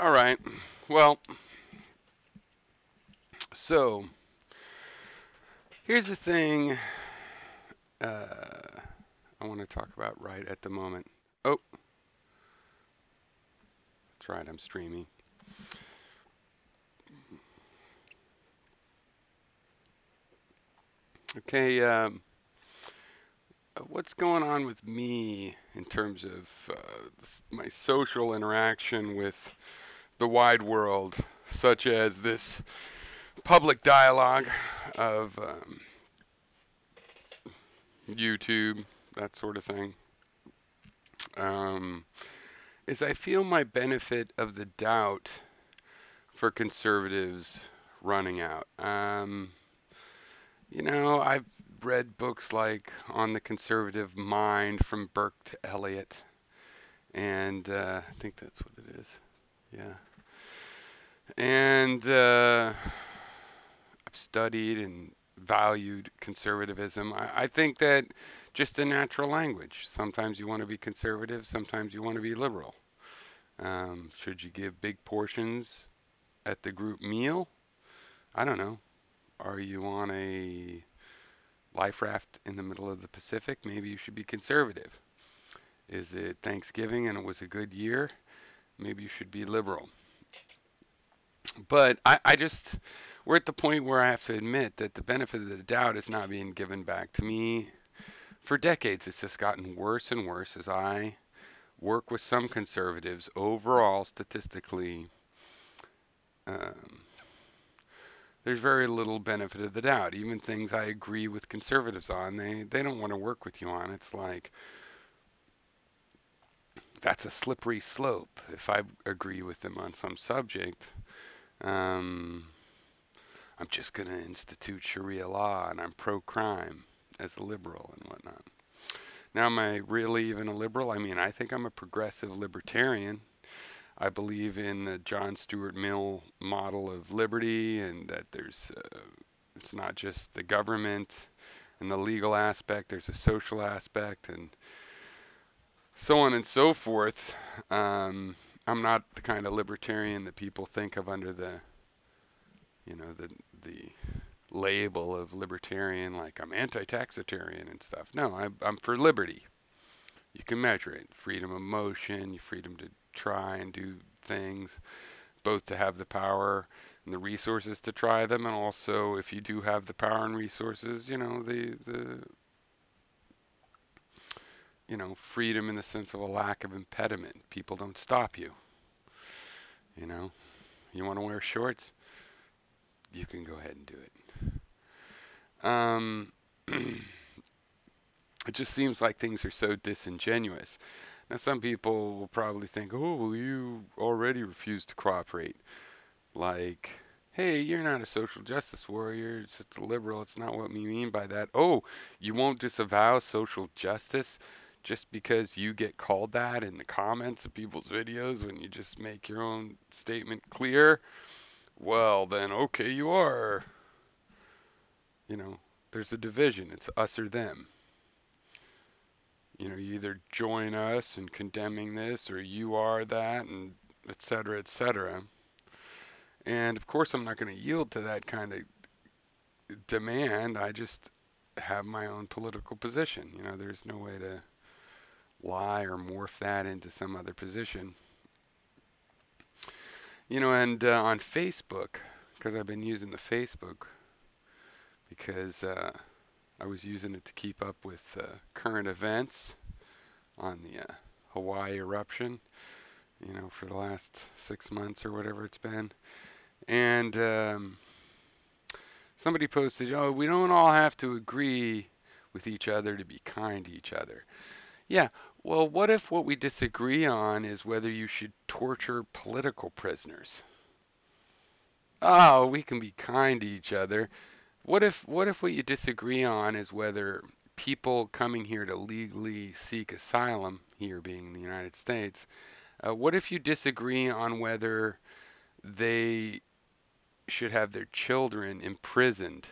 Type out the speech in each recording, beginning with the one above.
All right. Well, so here's the thing uh, I want to talk about right at the moment. Oh, that's right. I'm streaming. Okay. What's going on with me in terms of my social interaction with the wide world, such as this public dialogue of YouTube, that sort of thing, um, is I feel my benefit of the doubt for conservatives running out. I've read books like On the Conservative Mind from Burke to Eliot, and I think that's what it is. Yeah. And I've studied and valued conservatism. I think that just a natural language. Sometimes you want to be conservative, sometimes you want to be liberal. Should you give big portions at the group meal? I don't know. Are you on a life raft in the middle of the Pacific? Maybe you should be conservative. Is it Thanksgiving and it was a good year? Maybe you should be liberal. But I just, we're at the point where I have to admit that the benefit of the doubt is not being given back to me. For decades, it's just gotten worse and worse as I work with some conservatives. Overall, statistically, um, there's very little benefit of the doubt. Even things I agree with conservatives on, they don't want to work with you on. It's like, that's a slippery slope. If I agree with them on some subject, um, I'm just going to institute Sharia law and I'm pro crime as a liberal and whatnot. Now, am I really even a liberal? I mean, I think I'm a progressive libertarian. I believe in the John Stuart Mill model of liberty and that it's not just the government and the legal aspect, there's a social aspect and so on and so forth. I'm not the kind of libertarian that people think of under the label of libertarian, like I'm anti-taxitarian and stuff. No, I'm for liberty. You can measure it. Freedom of motion, freedom to try and do things, both to have the power and the resources to try them, and also if you do have the power and resources, freedom in the sense of a lack of impediment. People don't stop you. You know, you want to wear shorts, you can go ahead and do it. It just seems like things are so disingenuous. Now, some people will probably think, oh, well, you already refuse to cooperate. Like, hey, you're not a social justice warrior, it's just a liberal. It's not what we mean by that. Oh, you won't disavow social justice just because you get called that in the comments of people's videos when you just make your own statement clear? Well, then, okay, you are. You know, there's a division. It's us or them. You either join us in condemning this or you are that, and et cetera, et cetera. And of course, I'm not going to yield to that kind of demand. I just have my own political position. There's no way to lie or morph that into some other position. And on Facebook, because I've been using the Facebook because I was using it to keep up with current events on the Hawaii eruption, for the last 6 months or whatever it's been. And somebody posted, oh, we don't all have to agree with each other to be kind to each other. Yeah, well, what if what we disagree on is whether you should torture political prisoners? Oh, we can be kind to each other. What if what you disagree on is whether people coming here to legally seek asylum, here being the United States, what if you disagree on whether they should have their children imprisoned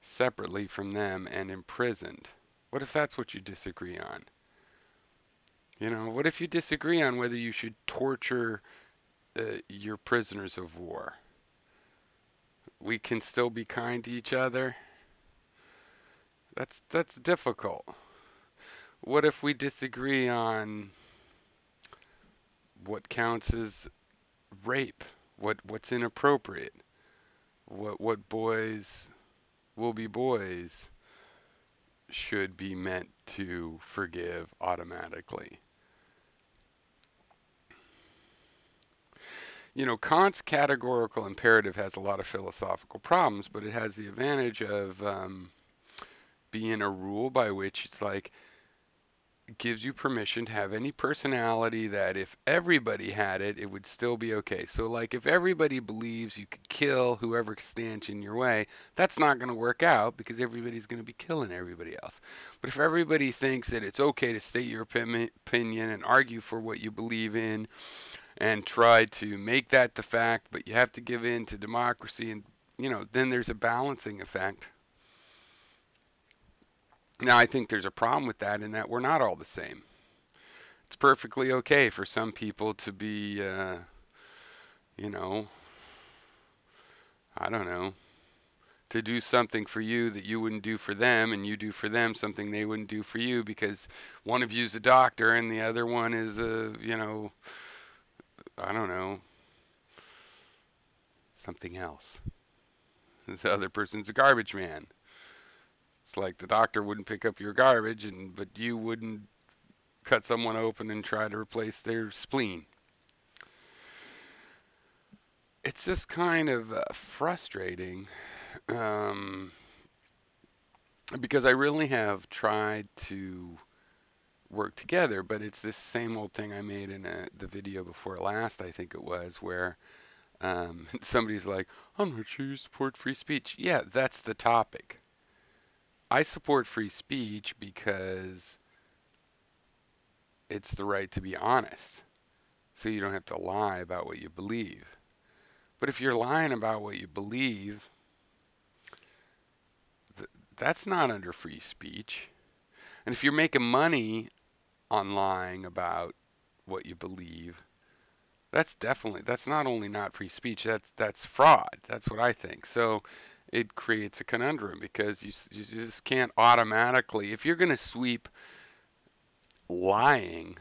separately from them and imprisoned? What if that's what you disagree on? What if you disagree on whether you should torture you're prisoners of war. We can still be kind to each other. That's difficult. What if we disagree on what counts as rape? What's inappropriate? What boys will be boys should be meant to forgive automatically? Kant's categorical imperative has a lot of philosophical problems, but it has the advantage of being a rule by which it's like gives you permission to have any personality that if everybody had it, it would still be okay. So, like, if everybody believes you could kill whoever stands in your way, that's not going to work out because everybody's going to be killing everybody else. But if everybody thinks that it's okay to state your opinion and argue for what you believe in and try to make that the fact, but you have to give in to democracy, and, then there's a balancing effect. Now, I think there's a problem with that in that we're not all the same. It's perfectly okay for some people to be, you know, I don't know, to do something for you that you wouldn't do for them, and you do for them something they wouldn't do for you because one of you's a doctor and the other one is I don't know, something else. The other person's a garbage man. It's like the doctor wouldn't pick up your garbage, but you wouldn't cut someone open and try to replace their spleen. It's just kind of frustrating because I really have tried to work together, but it's this same old thing I made in the video before last, I think it was, where somebody's like, I'm not sure you support free speech. Yeah, that's the topic. I support free speech because it's the right to be honest, so you don't have to lie about what you believe. But if you're lying about what you believe, that's not under free speech. And if you're making money on lying about what you believe, that's not only not free speech, that's fraud. That's what I think. So it creates a conundrum because you just can't automatically, if you're going to sweep lying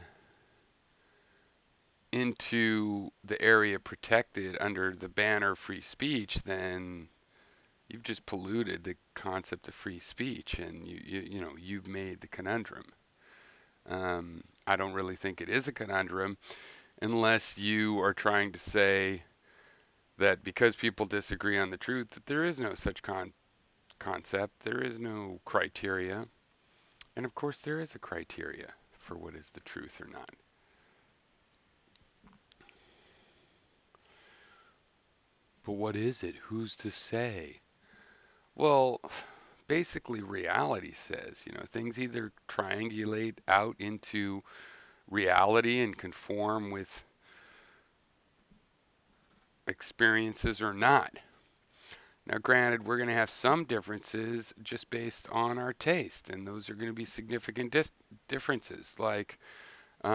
into the area protected under the banner of free speech, then you've just polluted the concept of free speech, and you've made the conundrum. I don't really think it is a conundrum unless you are trying to say that because people disagree on the truth, that there is no such concept, there is no criteria, and of course there is a criteria for what is the truth or not. But what is it? Who's to say? Well, basically reality says, things either triangulate out into reality and conform with experiences or not. Now, granted, we're going to have some differences just based on our taste, and those are going to be significant differences. Like, it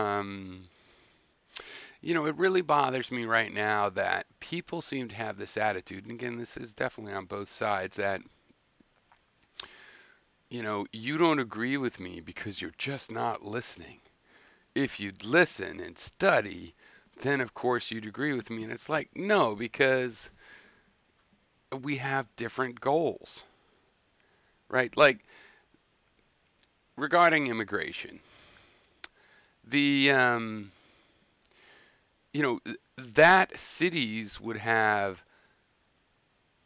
really bothers me right now that people seem to have this attitude, and again, this is definitely on both sides, that you don't agree with me because you're just not listening. If you'd listen and study, then of course you'd agree with me. And it's like, no, because we have different goals, right? Like, regarding immigration, the, that cities would have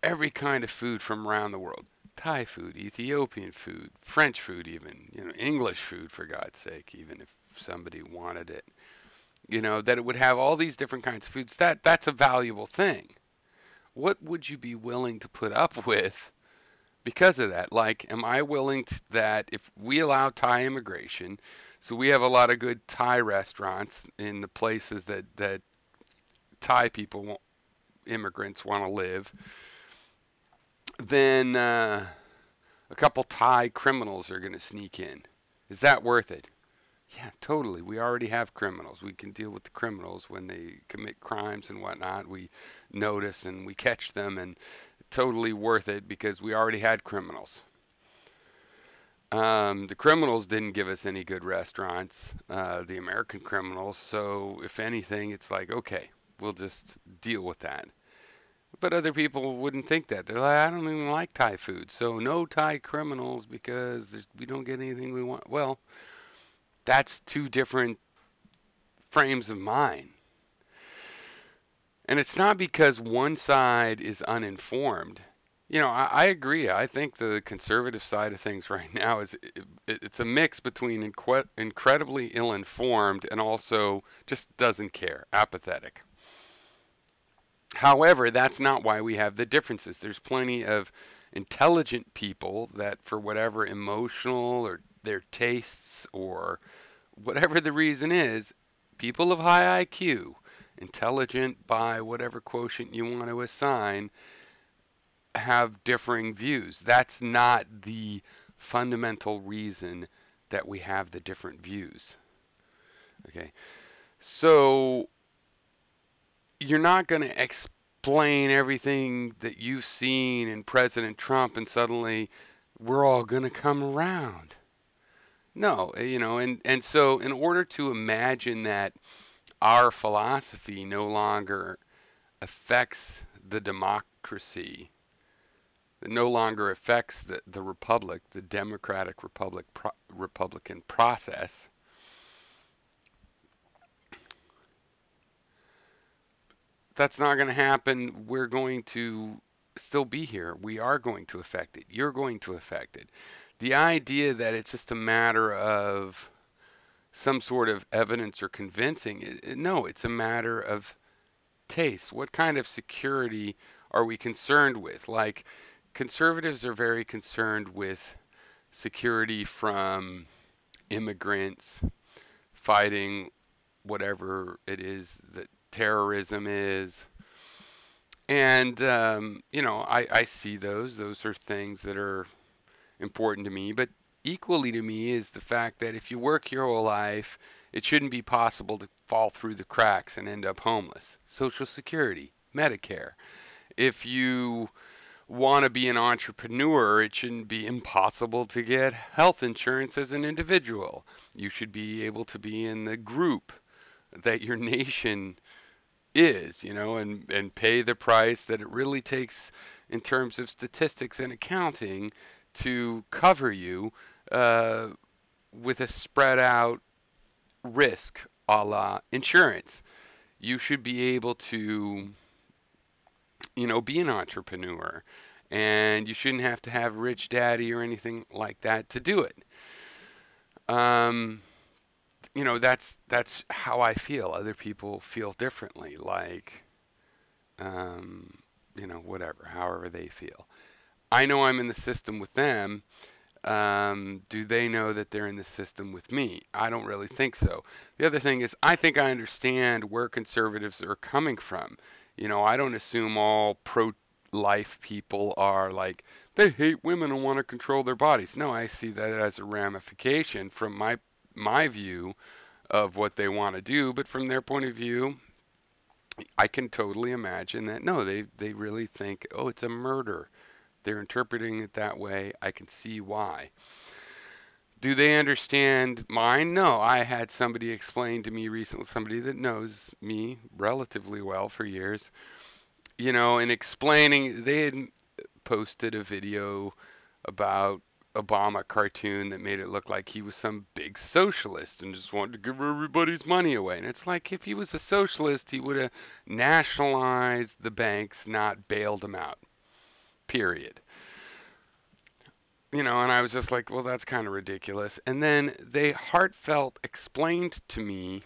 every kind of food from around the world. Thai food, Ethiopian food, French food even, English food for God's sake, even if somebody wanted it. That it would have all these different kinds of foods. That's a valuable thing. What would you be willing to put up with because of that? Like, am I willing that if we allow Thai immigration, so we have a lot of good Thai restaurants in the places that Thai people, immigrants, want to live, then a couple Thai criminals are going to sneak in. Is that worth it? Yeah, totally. We already have criminals. We can deal with the criminals when they commit crimes and whatnot. We notice and we catch them, and totally worth it because we already had criminals. The criminals didn't give us any good restaurants, the American criminals. So, if anything, it's like, okay, we'll just deal with that. But other people wouldn't think that. They're like, I don't even like Thai food. So, no Thai criminals because we don't get anything we want. Well, that's two different frames of mind. And it's not because one side is uninformed. I agree. I think the conservative side of things right now it's a mix between incredibly ill-informed and also just doesn't care, apathetic. However, that's not why we have the differences. There's plenty of intelligent people that, for whatever emotional or their tastes or whatever the reason is, people of high IQ, intelligent by whatever quotient you want to assign, have differing views. That's not the fundamental reason that we have the different views. Okay. So you're not going to explain everything that you've seen in President Trump and suddenly we're all going to come around. No, and so in order to imagine that our philosophy no longer affects the democracy, it no longer affects the republic, the democratic republican process, that's not going to happen. We're going to still be here. We are going to affect it. You're going to affect it. The idea that it's just a matter of some sort of evidence or convincing, no, it's a matter of taste. What kind of security are we concerned with? Like, conservatives are very concerned with security from immigrants fighting whatever it is that terrorism is. And, I see those. Those are things that are important to me. But equally to me is the fact that if you work your whole life, it shouldn't be possible to fall through the cracks and end up homeless. Social Security, Medicare. If you want to be an entrepreneur, it shouldn't be impossible to get health insurance as an individual. You should be able to be in the group that your nation is, and pay the price that it really takes in terms of statistics and accounting to cover you uh, with a spread out risk a la insurance. You should be able to, be an entrepreneur. And you shouldn't have to have a rich daddy or anything like that to do it. Um, that's how I feel. Other people feel differently, like, um, whatever, however they feel. I know I'm in the system with them. Do they know that they're in the system with me? I don't really think so. The other thing is, I think I understand where conservatives are coming from. I don't assume all pro-life people are like, they hate women and want to control their bodies. No, I see that as a ramification from my view of what they want to do, but from their point of view, I can totally imagine that no, they really think, oh, it's a murder. They're interpreting it that way. I can see why. Do they understand mine? No. I had somebody explain to me recently, somebody that knows me relatively well for years, in explaining, they had posted a video about Obama cartoon that made it look like he was some big socialist and just wanted to give everybody's money away. And it's like if he was a socialist, he would have nationalized the banks, not bailed them out. Period. And I was just like, well, that's kind of ridiculous. And then they heartfelt explained to me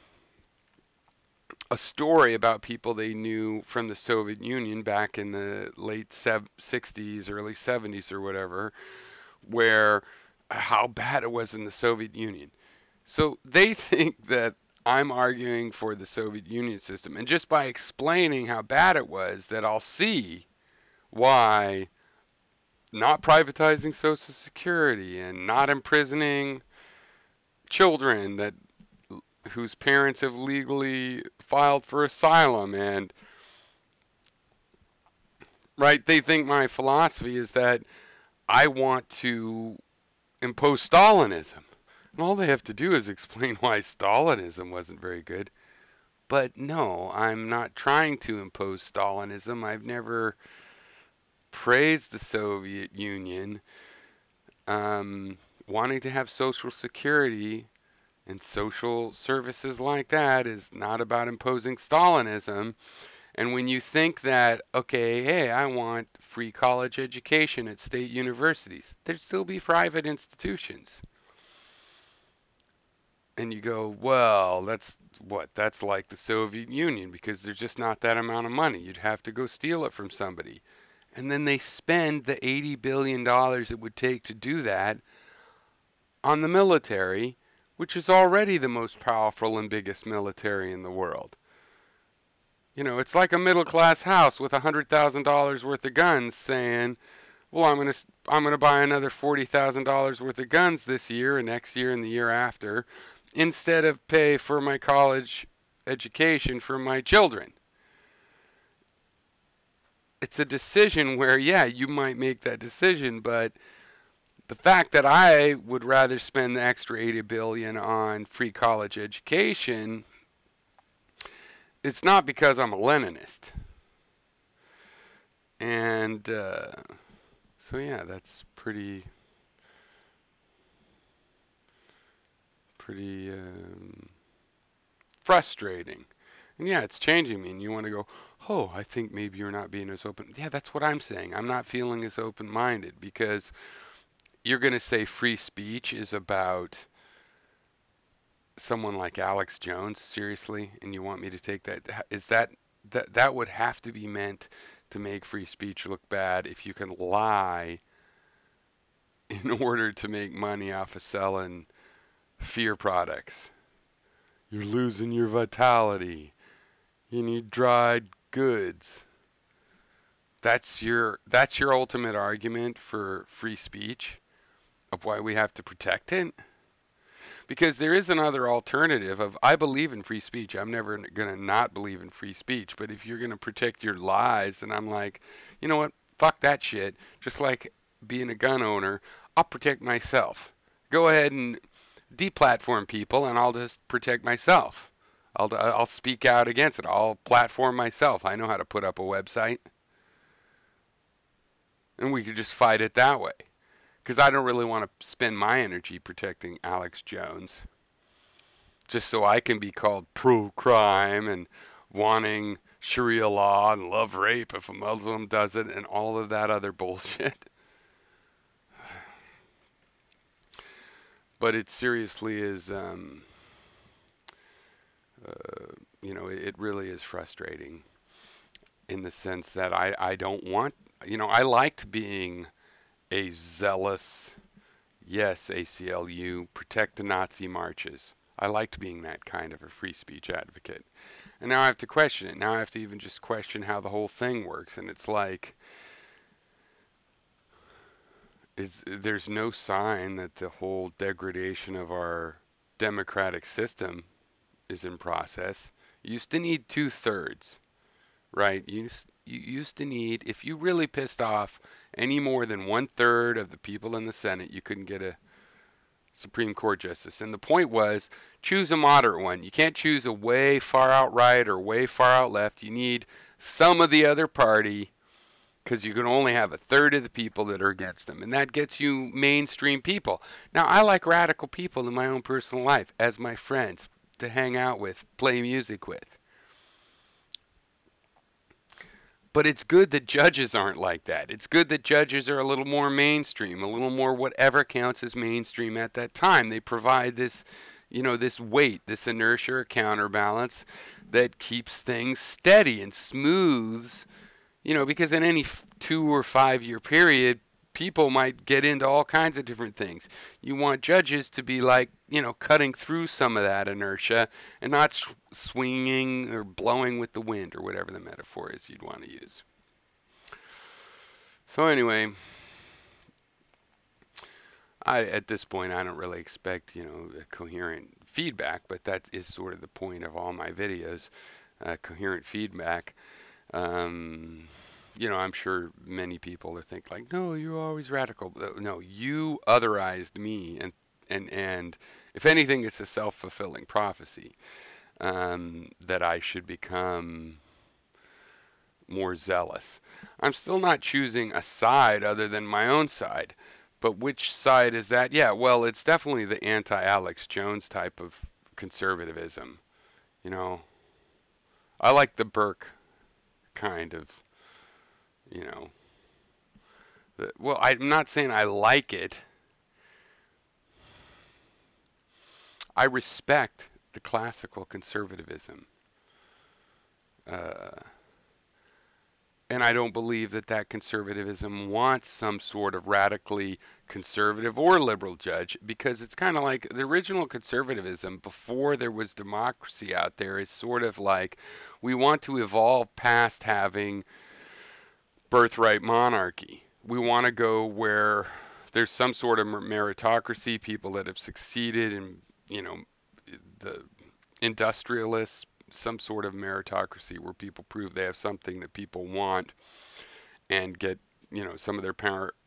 a story about people they knew from the Soviet Union back in the late 60s, early 70s or whatever, where how bad it was in the Soviet Union. So they think that I'm arguing for the Soviet Union system. And just by explaining how bad it was, that I'll see why not privatizing Social Security and not imprisoning children that whose parents have legally filed for asylum, and right, they think my philosophy is that I want to impose Stalinism. And all they have to do is explain why Stalinism wasn't very good. But no, I'm not trying to impose Stalinism. I've never praised the Soviet Union. Wanting to have social security and social services like that is not about imposing Stalinism. And when you think that, okay, hey, I want free college education at state universities, there'd still be private institutions. And you go, well, that's what? That's like the Soviet Union because there's just not that amount of money. You'd have to go steal it from somebody. And then they spend the $80 billion it would take to do that on the military, which is already the most powerful and biggest military in the world. You know, it's like a middle class house with $100,000 worth of guns saying, well, I'm gonna buy another $40,000 worth of guns this year and next year and the year after, instead of pay for my college education for my children. It's a decision where, yeah, you might make that decision, but the fact that I would rather spend the extra 80 billion on free college education, it's not because I'm a Leninist. And so yeah, that's pretty frustrating. And yeah, it's changing me. And you want to go, oh, I think maybe you're not being as open. Yeah, that's what I'm saying. I'm not feeling as open-minded because you're going to say free speech is about someone like Alex Jones, seriously, and you want me to take that? Is that would have to be meant to make free speech look bad if you can lie in order to make money off of selling fear products. You're losing your vitality. You need dried goods. That's your ultimate argument for free speech of why we have to protect it. Because there is another alternative of I believe in free speech. I'm never going to not believe in free speech. But if you're going to protect your lies, then I'm like, you know what? Fuck that shit. Just like being a gun owner, I'll protect myself. Go ahead and deplatform people, and I'll just protect myself. I'll speak out against it. I'll platform myself. I know how to put up a website, and we could just fight it that way. Because I don't really want to spend my energy protecting Alex Jones just so I can be called pro-crime and wanting Sharia law and love rape if a Muslim does it and all of that other bullshit. But it seriously is, it really is frustrating in the sense that I don't want, I liked being a zealous, yes, ACLU, protect the Nazi marches. I liked being that kind of a free speech advocate. And now I have to question it. Now I have to even just question how the whole thing works. And it's like, there's no sign that the whole degradation of our democratic system is in process. You used to need 2/3, right? You used to need, if you really pissed off any more than 1/3 of the people in the Senate, you couldn't get a Supreme Court justice. And the point was, choose a moderate one. You can't choose a way far out right or way far out left. You need some of the other party because you can only have 1/3 of the people that are against them. And that gets you mainstream people. Now, I like radical people in my own personal life as my friends to hang out with, play music with. But it's good that judges aren't like that. It's good that judges are a little more mainstream, a little more whatever counts as mainstream at that time. They provide this, this weight, this inertia or counterbalance that keeps things steady and smooths, because in any 2 or 5 year period, people might get into all kinds of different things. You want judges to be like, cutting through some of that inertia and not swinging or blowing with the wind or whatever the metaphor is you'd want to use. So anyway, at this point, I don't really expect, a coherent feedback, but that is sort of the point of all my videos, coherent feedback. Um, I'm sure many people are think like, no, you're always radical. No, you otherized me, and if anything, it's a self-fulfilling prophecy, that I should become more zealous. I'm still not choosing a side other than my own side. But which side is that? Yeah, well, it's definitely the anti-Alex Jones type of conservatism. You know, I like the Burke kind of, you know, well, I'm not saying I like it. I respect the classical conservatism. Uh, And I don't believe that that conservatism wants some sort of radically conservative or liberal judge, because it's kind of like the original conservatism before there was democracy out there is sort of like we want to evolve past having birthright monarchy. We want to go where there's some sort of meritocracy, people that have succeeded in, the industrialists, some sort of meritocracy where people prove they have something that people want and get, some of their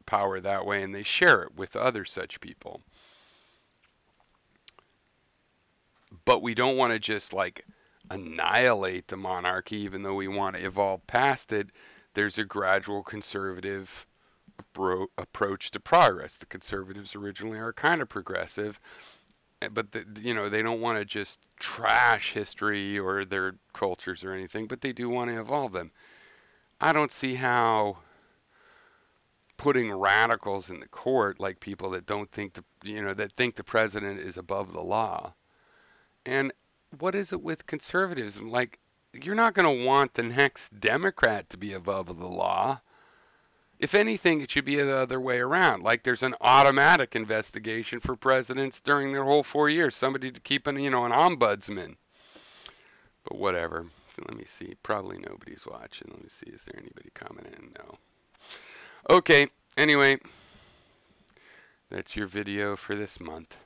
power that way, and they share it with other such people. But we don't want to just like annihilate the monarchy, even though we want to evolve past it. There's a gradual conservative approach to progress. The conservatives originally are kind of progressive, but they don't want to just trash history or their cultures or anything, but they do want to evolve them. I don't see how putting radicals in the court, like people that don't think that think the president is above the law. And what is it with conservatism? Like, you're not going to want the next Democrat to be above the law. If anything, it should be the other way around. Like, there's an automatic investigation for presidents during their whole 4 years. Somebody to keep an ombudsman. But whatever. Let me see. Probably nobody's watching. Let me see. Is there anybody commenting? No. Okay. Anyway, that's your video for this month.